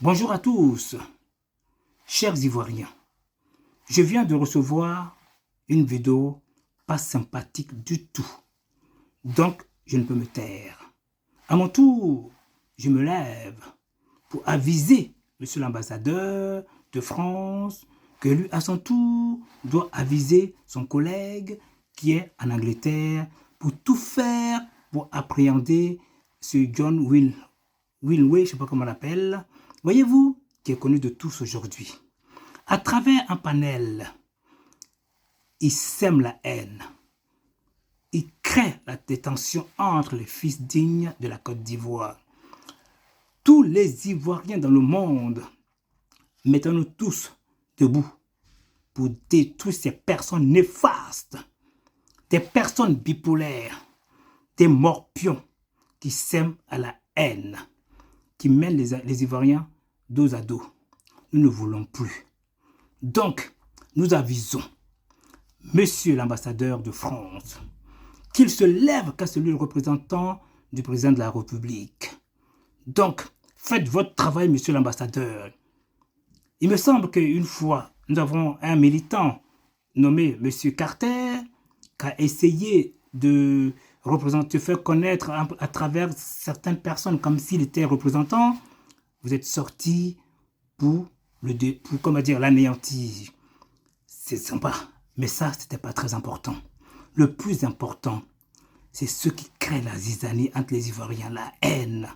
Bonjour à tous, chers Ivoiriens. Je viens de recevoir une vidéo pas sympathique du tout. Donc, je ne peux me taire. À mon tour, je me lève pour aviser Monsieur l'ambassadeur de France que lui, à son tour, doit aviser son collègue qui est en Angleterre pour tout faire pour appréhender ce John Wilway, je ne sais pas comment on l'appelle, voyez-vous, qui est connu de tous aujourd'hui. À travers un panel, il sème la haine. Il crée la détention entre les fils dignes de la Côte d'Ivoire. Tous les Ivoiriens dans le monde, mettons-nous tous debout pour détruire ces personnes néfastes, des personnes bipolaires, des morpions qui sèment à la haine, qui mènent les Ivoiriens dos à dos. Nous ne voulons plus. Donc, nous avisons Monsieur l'ambassadeur de France qu'il se lève qu'à celui le représentant du président de la République. Donc, faites votre travail, Monsieur l'ambassadeur. Il me semble qu'une fois, nous avons un militant nommé Monsieur Carter qui a essayé de faire connaître à travers certaines personnes comme s'il était représentant. Vous êtes sorti pour l'anéantir. C'est sympa, mais ça, c'était pas très important. Le plus important, c'est ce qui crée la zizanie entre les Ivoiriens, la haine,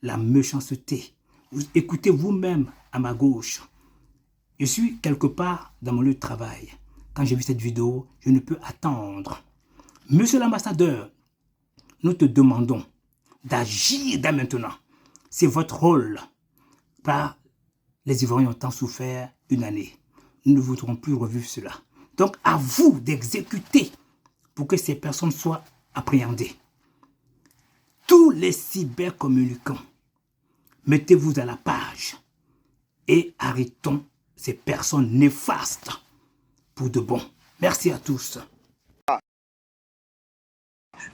la méchanceté. Vous écoutez vous-même à ma gauche. Je suis quelque part dans mon lieu de travail. Quand j'ai vu cette vidéo, je ne peux attendre. Monsieur l'ambassadeur, nous te demandons d'agir dès maintenant. C'est votre rôle. Car les Ivoiriens ont tant souffert une année. Nous ne voudrons plus revivre cela. Donc, à vous d'exécuter pour que ces personnes soient appréhendées. Tous les cybercommunicants, mettez-vous à la page et arrêtons ces personnes néfastes pour de bon. Merci à tous.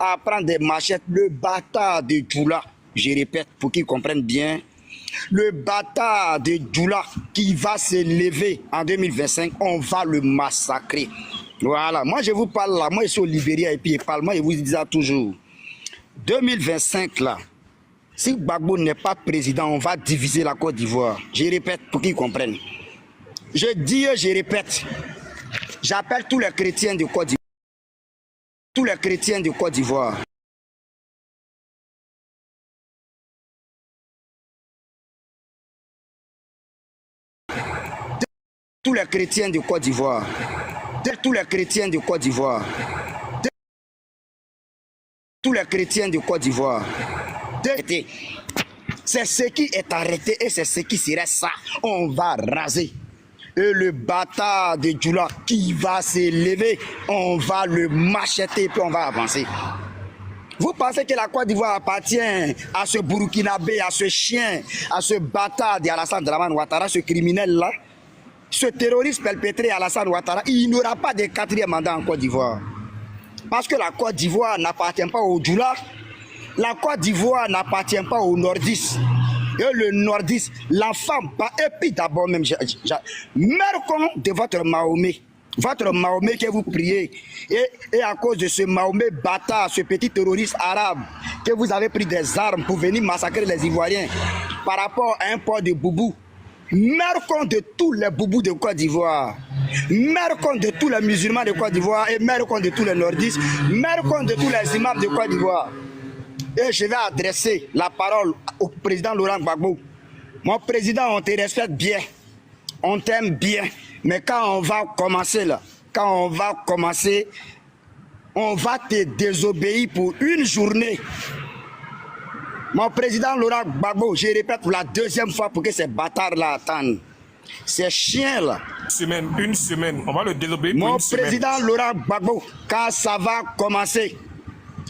À prendre des machettes, le bâtard de Djoula, je répète pour qu'ils comprennent bien, le bâtard de Djoula qui va se lever en 2025, on va le massacrer. Voilà, moi je vous parle là, moi je suis au Libéria et puis je parle, moi je vous dis ça toujours. 2025 là, si Gbagbo n'est pas président, on va diviser la Côte d'Ivoire. Je répète pour qu'ils comprennent. Je dis, je répète, j'appelle tous les chrétiens de Côte d'Ivoire. Tous les chrétiens de Côte d'Ivoire. Tous les chrétiens de Côte d'Ivoire. Tous les chrétiens de Côte d'Ivoire. Tous les chrétiens de Côte d'Ivoire. C'est ce qui est arrêté et c'est ce qui serait ça. On va raser. Et le bâtard de Djoula qui va se lever, on va le macheter puis on va avancer. Vous pensez que la Côte d'Ivoire appartient à ce Burkinabé, à ce chien, à ce bâtard d'Alassane Dramane Ouattara, ce criminel-là, ce terroriste perpétré à Alassane Ouattara, il n'aura pas de quatrième mandat en Côte d'Ivoire. Parce que la Côte d'Ivoire n'appartient pas au Djoula, la Côte d'Ivoire n'appartient pas aux nordistes. Et le nordiste, la femme, et puis d'abord même, mère de votre Mahomet que vous priez, et à cause de ce Mahomet bâtard, ce petit terroriste arabe, que vous avez pris des armes pour venir massacrer les Ivoiriens par rapport à un port de boubou, mère de tous les boubous de Côte d'Ivoire, mère de tous les musulmans de Côte d'Ivoire, et mère de tous les nordistes, mère de tous les imams de Côte d'Ivoire. Et je vais adresser la parole au président Laurent Gbagbo. Mon président, on te respecte bien, on t'aime bien, mais quand on va commencer là, on va te désobéir pour une journée. Mon président Laurent Gbagbo, je répète pour la deuxième fois pour que ces bâtards-là attendent. Ces chiens-là. Une semaine, on va le désobéir pour mon une semaine. Mon président Laurent Gbagbo, quand ça va commencer,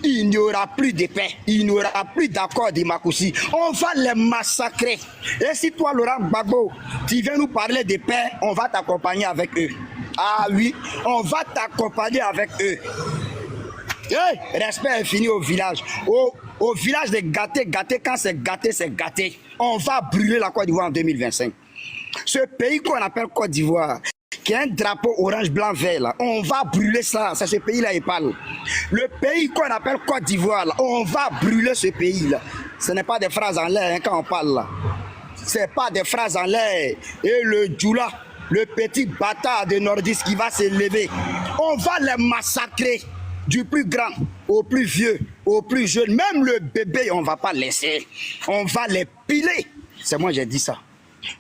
il n'y aura plus de paix, il n'y aura plus d'accord de Makoussi. On va les massacrer. Et si toi, Laurent Gbagbo, tu viens nous parler de paix, on va t'accompagner avec eux. Ah oui, on va t'accompagner avec eux. Hey, respect infini au village. Au village de Gâté, quand c'est gâté. On va brûler la Côte d'Ivoire en 2025. Ce pays qu'on appelle Côte d'Ivoire, qui a un drapeau orange, blanc, vert, là, on va brûler ça. C'est ce pays-là qui parle. Le pays qu'on appelle Côte d'Ivoire, là, on va brûler ce pays-là. Ce n'est pas des phrases en l'air hein, quand on parle là. Ce n'est pas des phrases en l'air. Et le Djoula, le petit bâtard de nordiste qui va se lever, on va les massacrer. Du plus grand au plus vieux, au plus jeune, même le bébé, on ne va pas laisser. On va les piler. C'est moi qui ai dit ça.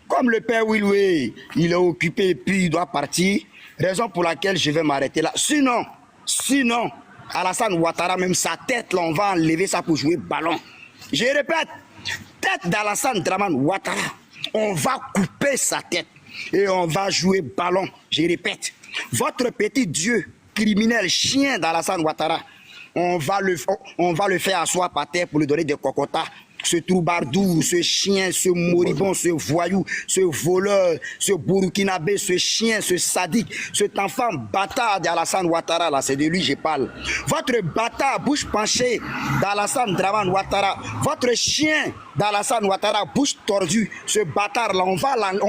Comme le père Willoué, il est occupé et puis il doit partir, raison pour laquelle je vais m'arrêter là. Sinon, Alassane Ouattara, même sa tête, là, on va enlever ça pour jouer ballon. Je répète, tête d'Alassane Draman Ouattara, on va couper sa tête et on va jouer ballon. Je répète, votre petit dieu criminel, chien d'Alassane Ouattara, on va le faire asseoir par terre pour lui donner des cocotas. Ce troubardou, ce chien, ce moribond, ce voyou, ce voleur, ce burkinabé, ce chien, ce sadique, cet enfant bâtard d'Alassane Ouattara, là, c'est de lui que je parle. Votre bâtard, bouche penchée d'Alassane Draman Ouattara, votre chien d'Alassane Ouattara, bouche tordue, ce bâtard là, on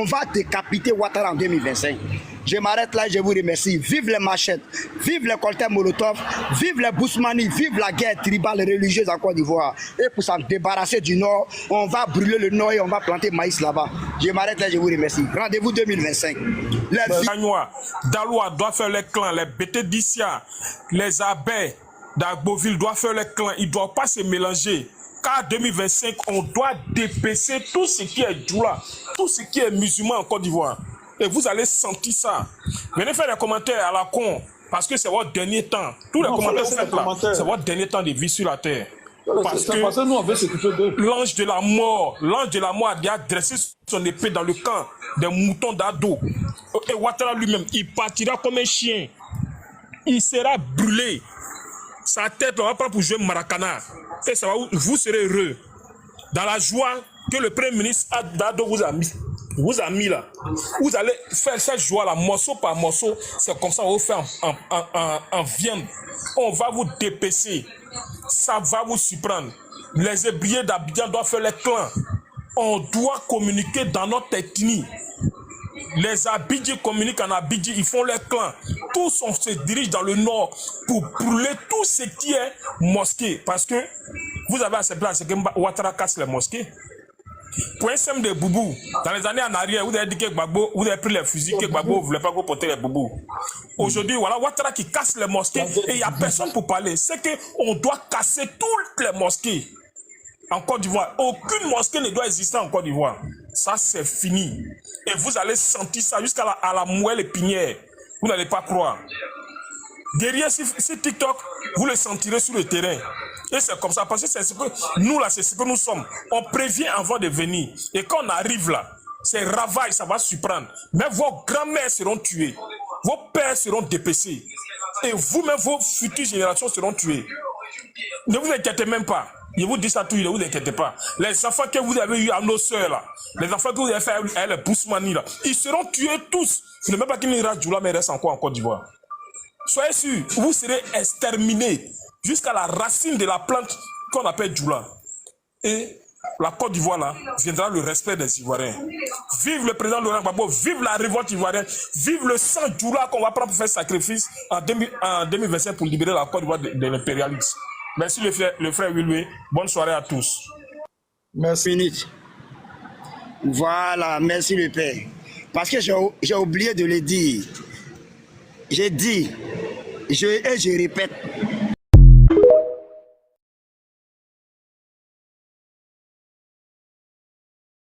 va décapiter Ouattara en 2025. Je m'arrête là et je vous remercie. Vive les machettes, vive les cocktails Molotov, vive les Bousmani, vive la guerre tribale religieuse en Côte d'Ivoire. Et pour s'en débarrasser du Nord, on va brûler le Nord et on va planter maïs là-bas. Je m'arrête là et je vous remercie. Rendez-vous 2025. Daloa doit faire les clans, les BT d'Issia, les abeilles d'Agboville doivent faire les clans. Ils ne doivent pas se mélanger. Car 2025, on doit dépasser tout ce qui est Djoula, tout ce qui est musulman en Côte d'Ivoire. Et vous allez sentir ça. Venez faire des commentaires à la con, parce que c'est votre dernier temps. Tous les commentaires que vous faites là, c'est votre dernier temps de vie sur la terre. Parce que nous, on veut s'occuper d'eux. l'ange de la mort a dressé son épée dans le camp des moutons d'Ado. Et Ouattara lui-même, il partira comme un chien. Il sera brûlé. Sa tête, on va prendre pour jouer Maracana. Et ça va, vous serez heureux. Dans la joie que le Premier ministre d'Ado vous a mis là. Vous allez faire cette joie là, morceau par morceau. C'est comme ça qu'on va vous faire en viande. On va vous dépêcher. Ça va vous surprendre. Les ébriers d'Abidjan doivent faire les clans. On doit communiquer dans notre ethnie. Les Abidjis communiquent en Abidji, ils font les clans. Tous on se dirige dans le nord pour brûler tout ce qui est mosquée. Parce que vous avez accepté que Ouattara casse les mosquées. Pour un sème de boubou, dans les années en arrière, vous avez dit que Gbagbo, vous avez pris les fusils, que Gbagbo ne voulait pas porter les boubous. Aujourd'hui, voilà, Ouattara qui casse les mosquées et il n'y a personne pour parler. C'est qu'on doit casser toutes les mosquées en Côte d'Ivoire. Aucune mosquée ne doit exister en Côte d'Ivoire. Ça, c'est fini. Et vous allez sentir ça jusqu'à la moelle épinière. Vous n'allez pas croire. Derrière, si TikTok, vous le sentirez sur le terrain. Et c'est comme ça, parce que c'est ce que nous, là, c'est ce que nous sommes. On prévient avant de venir. Et quand on arrive là, c'est ravage, ça va surprendre. Mais vos grands-mères seront tuées. Vos pères seront dépecés. Et vous-même, vos futures générations seront tuées. Ne vous inquiétez même pas. Je vous dis ça tout, ne vous inquiétez pas. Les enfants que vous avez eu à nos soeurs là, les enfants que vous avez fait à les Bousmani là, ils seront tués tous. Ce n'est même pas qu'il y aura Djoula, mais il reste encore en Côte d'Ivoire. Soyez sûrs, vous serez exterminés jusqu'à la racine de la plante qu'on appelle Djoula. Et la Côte d'Ivoire là, viendra le respect des Ivoiriens. Vive le président Laurent Gbagbo, vive la révolte ivoirienne, vive le sang Djoula qu'on va prendre pour faire sacrifice en 2025 pour libérer la Côte d'Ivoire de l'impérialisme. Merci le frère Willoué. Bonne soirée à tous. Merci. Voilà, merci le Père. Parce que j'ai oublié de le dire. J'ai dit, et je répète,